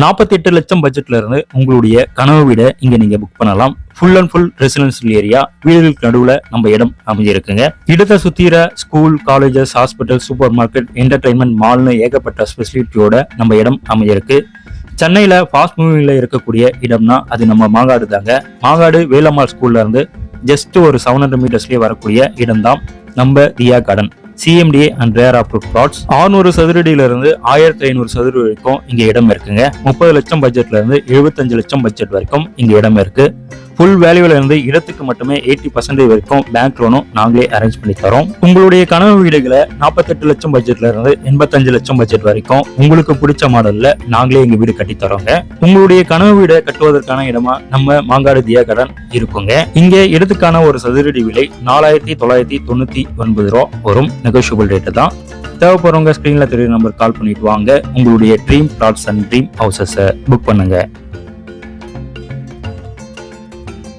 48 லட்சம் பட்ஜெட்ல இருந்து உங்களுடைய கனவு வீடை இங்க நீங்க புக் பண்ணலாம். Full and full residential area, வீடுகளுக்கு நடுவுல நம்ம இடம் அமைஞ்சிருக்குங்க. இடத்தை சுத்திர school, colleges, hospital, super market, entertainment, மால்னு ஏகப்பட்ட ஸ்பெசிலிட்டியோட நம்ம இடம் அமைஞ்சிருக்கு. சென்னையில ஃபாஸ்ட் மூவிங்ல இருக்கக்கூடிய இடம்னா அது நம்ம மாங்காடு தாங்க. மாங்காடு வேலம்மாள் ஸ்கூல்ல இருந்து ஜஸ்ட் ஒரு 700 மீட்டர்ஸ்லயே வரக்கூடிய இடம் தான் நம்ம Thiya garden. CMDA and RERA approve plots. 600 சதுரடியில இருந்து 1500 சதுரடி வரைக்கும் இங்க இடம் இருக்குங்க. 30 லட்சம் பட்ஜெட்ல இருந்து 75 லட்சம் பட்ஜெட் வரைக்கும் இங்க இடம் இருக்கு. ஃபுல் வேல்யூல இருந்து இடத்துக்கு மட்டுமே 80% வரைக்கும் பேங்க் லோனும் நாங்களே அரேஞ்ச் பண்ணி தரோம். உங்களுடைய கனவு வீடுகளை 48 லட்சம் பட்ஜெட்ல இருந்து 85 லட்சம் பட்ஜெட் வரைக்கும் உங்களுக்கு பிடிச்ச மாடல்ல நாங்களே எங்க வீடு கட்டி தரோங்க. உங்களுடைய கனவு வீடை கட்டுவதற்கான இடமா நம்ம மாங்காடு தியா கார்டன் இருக்குங்க. இங்க இடத்துக்கான ஒரு சதுரடி விலை 4999 ரூபா வரும். நெகோஷியபிள் ரேட்டு தான். தேவைப்படுறவங்க ஸ்கிரீன்ல தெரியுற நம்பர் கால் பண்ணிட்டு வாங்க. உங்களுடைய dream flats and dream houses book பண்ணுங்க.